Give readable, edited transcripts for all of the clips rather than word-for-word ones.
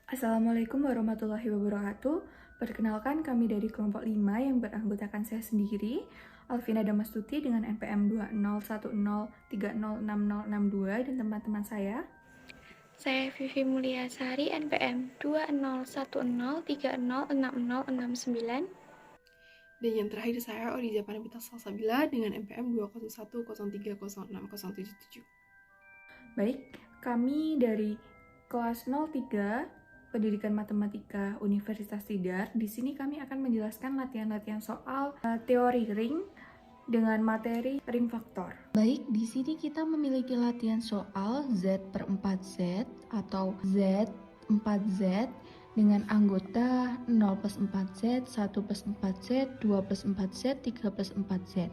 Assalamualaikum warahmatullahi wabarakatuh. Perkenalkan, kami dari kelompok 5 yang beranggotakan saya sendiri, Alvina Damastuti dengan NPM 201030606062 dan teman-teman saya. Saya Vivi Mulyasari, NPM 201030606069. Dan yang terakhir saya Oriza Panepita Salsabila dengan NPM 20103060777. Baik, kami dari kelas 03 Pendidikan Matematika Universitas Tidar. Di sini kami akan menjelaskan latihan-latihan soal teori ring dengan materi ring faktor. Baik, di sini kita memiliki latihan soal Z per 4Z atau Z 4Z dengan anggota 0 plus 4Z, 1 plus 4Z, 2 plus 4Z, 3 plus 4Z.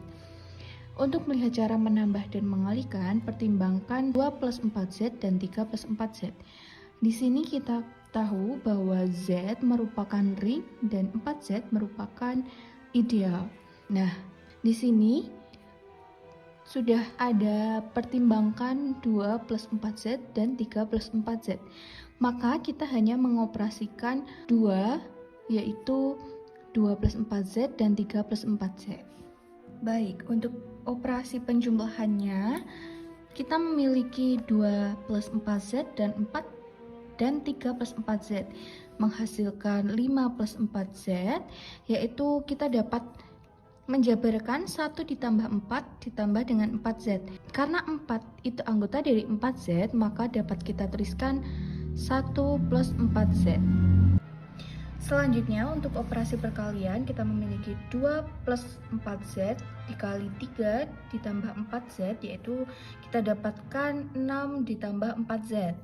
Untuk melihat cara menambah dan mengalihkan, pertimbangkan 2 plus 4Z dan 3 plus 4Z. Di sini kita tahu bahwa Z merupakan ring dan 4Z merupakan ideal. Nah, di sini sudah ada pertimbangkan 2 plus 4Z dan 3 plus 4Z. Maka kita hanya mengoperasikan 2, yaitu 2 plus 4Z dan 3 plus 4Z. Baik, untuk operasi penjumlahannya, kita memiliki 2 plus 4Z dan 4 dan 3 plus 4Z. Menghasilkan 5 plus 4Z, yaitu kita dapat menjabarkan 1 ditambah 4 ditambah dengan 4Z. Karena 4 itu anggota dari 4Z, maka dapat kita tuliskan 1 plus 4Z. Selanjutnya, untuk operasi perkalian, kita memiliki 2 plus 4Z dikali 3 ditambah 4Z, yaitu kita dapatkan 6 ditambah 4Z.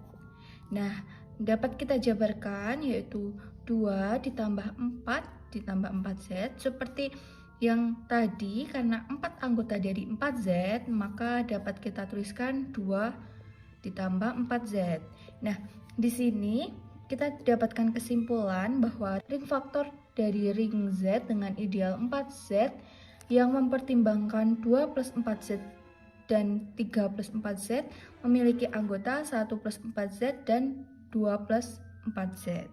Nah, dapat kita jabarkan, yaitu 2 ditambah 4 ditambah 4Z, seperti yang tadi. Karena 4 anggota dari 4Z, maka dapat kita tuliskan 2 ditambah 4Z. Nah, di sini kita dapatkan kesimpulan bahwa ring faktor dari ring Z dengan ideal 4Z yang mempertimbangkan 2 plus 4Z dan 3 plus 4Z memiliki anggota 1 plus 4Z dan 2 plus 4Z.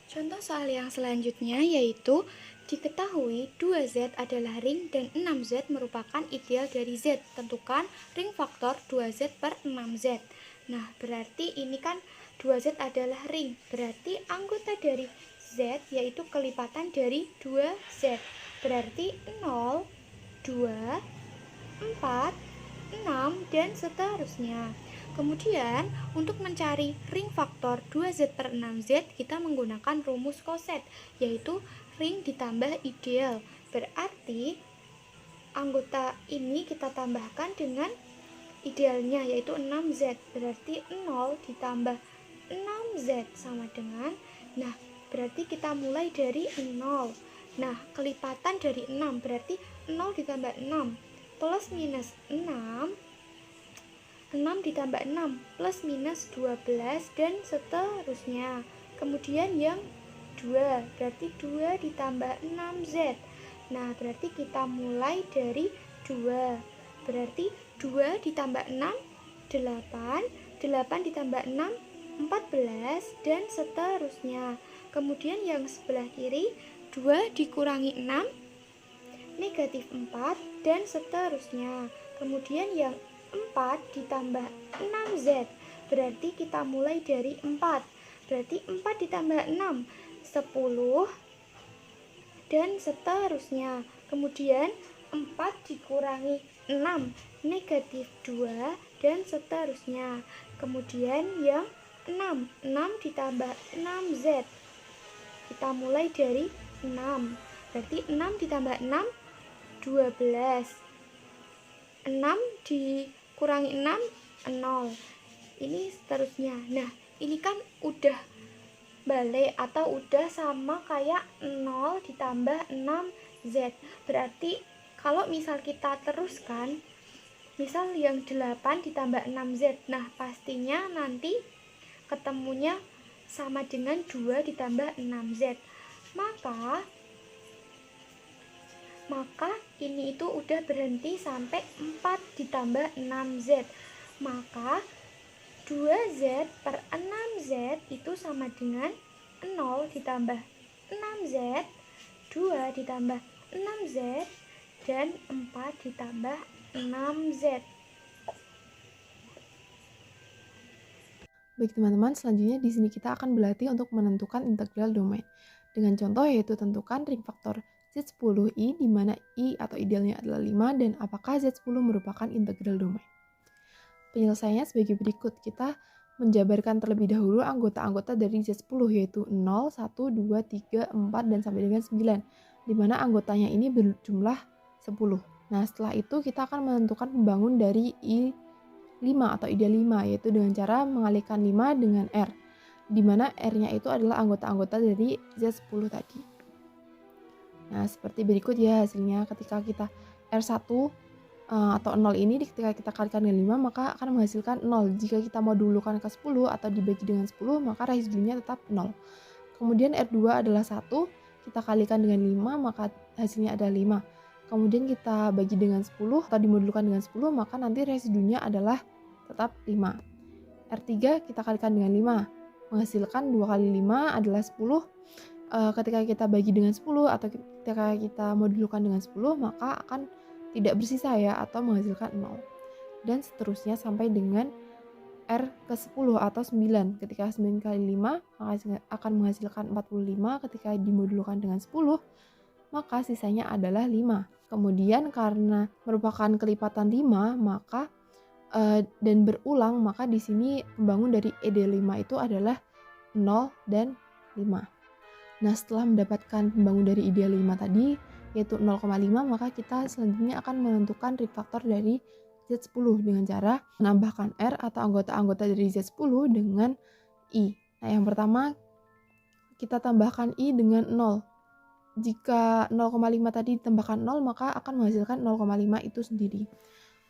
Contoh soal yang selanjutnya yaitu diketahui 2Z adalah ring dan 6Z merupakan ideal dari Z. Tentukan ring faktor 2Z per 6Z. Nah, berarti ini kan 2Z adalah ring. Berarti anggota dari Z yaitu kelipatan dari 2Z. Berarti 0, 2, 4, 6, dan seterusnya. Kemudian, untuk mencari ring faktor 2Z per 6Z, kita menggunakan rumus koset, yaitu ring ditambah ideal. Berarti, anggota ini kita tambahkan dengan idealnya, yaitu 6Z. Berarti 0 ditambah 6Z sama dengan, nah, berarti kita mulai dari 0. Nah, kelipatan dari 6, berarti 0 ditambah 6, plus minus 6, 6 ditambah 6 plus minus 12 dan seterusnya. Kemudian yang 2, berarti 2 ditambah 6Z. Nah, berarti kita mulai dari 2. Berarti 2 ditambah 6, 8, 8 ditambah 6, 14, dan seterusnya. Kemudian yang sebelah kiri, 2 dikurangi 6, negatif 4, dan seterusnya. Kemudian yang 4 ditambah 6Z, berarti kita mulai dari 4. Berarti 4 ditambah 6, 10, dan seterusnya. Kemudian 4 dikurangi 6, negatif 2, dan seterusnya. Kemudian yang 6, 6 ditambah 6Z, kita mulai dari 6. Berarti 6 ditambah 6, 12. 6 dikurangi 6, 0. Ini seterusnya. Nah, ini kan udah balik atau udah sama kayak 0 ditambah 6Z. Berarti kalau misal kita teruskan, misal yang 8 ditambah 6Z, nah pastinya nanti ketemunya sama dengan 2 ditambah 6Z. Maka ini itu udah berhenti sampai 4 ditambah 6Z. Maka 2Z per 6Z itu sama dengan 0 ditambah 6Z, 2 ditambah 6Z, dan 4 ditambah 6Z. Baik teman-teman, selanjutnya di sini kita akan berlatih untuk menentukan integral domain. Dengan contoh yaitu tentukan ring faktor Z10I di mana I atau idealnya adalah 5 dan apakah Z10 merupakan integral domain. Penyelesaiannya sebagai berikut. Kita menjabarkan terlebih dahulu anggota-anggota dari Z10 yaitu 0, 1, 2, 3, 4, dan sampai dengan 9. Di mana anggotanya ini berjumlah 10. Nah, setelah itu kita akan menentukan pembangun dari I5 atau ideal 5 yaitu dengan cara mengalihkan 5 dengan R. Di mana R-nya itu adalah anggota-anggota dari Z10 tadi. Nah, seperti berikut ya hasilnya. Ketika kita R1 atau 0 ini ketika kita kalikan dengan 5 maka akan menghasilkan 0. Jika kita modulukan ke 10 atau dibagi dengan 10 maka residunya tetap 0. Kemudian R2 adalah 1, kita kalikan dengan 5 maka hasilnya adalah 5. Kemudian kita bagi dengan 10 atau dimodulkan dengan 10 maka nanti residunya adalah tetap 5. R3 kita kalikan dengan 5 menghasilkan 2 kali 5 adalah 10. Ketika kita bagi dengan 10 atau ketika kita modulkan dengan 10 maka akan tidak bersisa ya atau menghasilkan 0. Dan seterusnya sampai dengan R ke 10 atau 9. Ketika 9 kali 5 maka akan menghasilkan 45. Ketika dimodulkan dengan 10 maka sisanya adalah 5. Kemudian karena merupakan kelipatan 5 maka dan berulang maka di sini pembangun dari ED5 itu adalah 0 dan 5. Nah, setelah mendapatkan pembangun dari ideal 5 tadi yaitu 0,5 maka kita selanjutnya akan menentukan ring faktor dari Z10 dengan cara menambahkan R atau anggota-anggota dari Z10 dengan I. Nah, yang pertama kita tambahkan I dengan 0. Jika 0,5 tadi ditambahkan 0 maka akan menghasilkan 0,5 itu sendiri.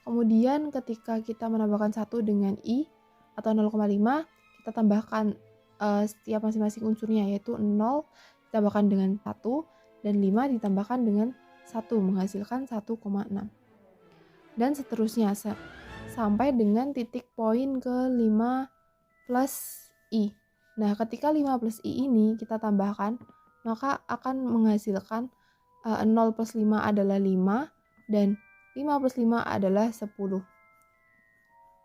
Kemudian ketika kita menambahkan 1 dengan I atau 0,5 kita tambahkan setiap masing-masing unsurnya yaitu 0 ditambahkan dengan 1 dan 5 ditambahkan dengan 1 menghasilkan 1,6. Dan seterusnya sampai dengan titik poin ke 5 plus I. Nah, ketika 5 plus I ini kita tambahkan maka akan menghasilkan 0 plus 5 adalah 5 dan 5 plus 5 adalah 10.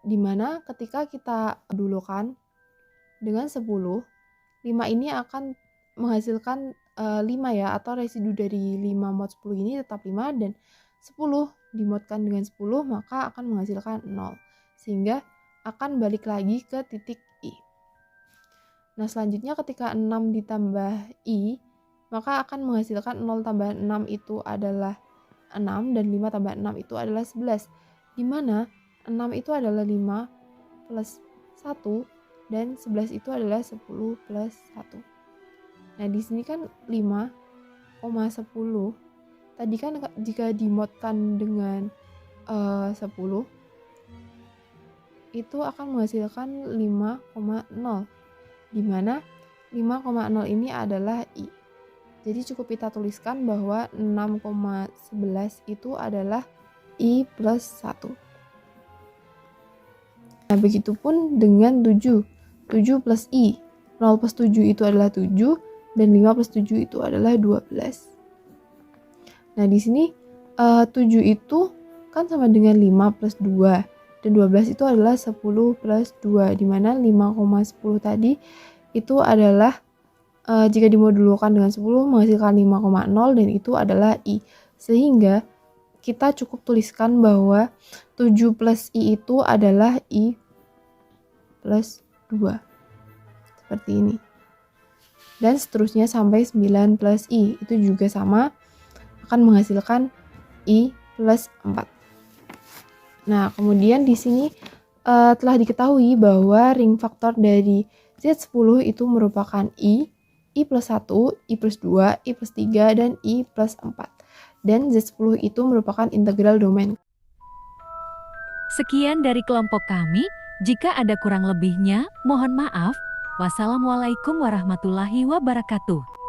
Dimana ketika kita dulukan dengan 10, 5 ini akan menghasilkan 5 ya, atau residu dari 5 mod 10 ini tetap 5 dan 10 dimodkan dengan 10 maka akan menghasilkan 0. Sehingga akan balik lagi ke titik I. Nah, selanjutnya ketika 6 ditambah I maka akan menghasilkan 0 tambah 6 itu adalah 6 dan 5 tambah 6 itu adalah 11. Dimana 6 itu adalah 5 plus 1 dan 11 itu adalah 10 plus 1. Nah, di sini kan 5,10. Tadi kan jika dimodkan dengan 10 itu akan menghasilkan 5,0. Dimana 5,0 ini adalah I. Jadi cukup kita tuliskan bahwa 6,11 itu adalah I plus 1. Nah, begitupun dengan 7. 7 plus I. 0 plus 7 itu adalah 7 dan 5 plus 7 itu adalah 12. Nah, di sini 7 itu kan sama dengan 5 plus 2 dan 12 itu adalah 10 plus 2 di mana 5,10 tadi itu adalah jika dimodulkan dengan 10 menghasilkan 5,0 dan itu adalah I. Sehingga kita cukup tuliskan bahwa 7 plus I itu adalah I plus 2. Seperti ini. Dan seterusnya sampai 9 plus I. Itu juga sama akan menghasilkan I plus 4. Nah, kemudian di sini telah diketahui bahwa ring faktor dari Z10 itu merupakan I plus 1, I plus 2, I plus 3, dan I plus 4. Dan Z10 itu merupakan integral domain. Sekian dari kelompok kami. Jika ada kurang lebihnya, mohon maaf. Wassalamualaikum warahmatullahi wabarakatuh.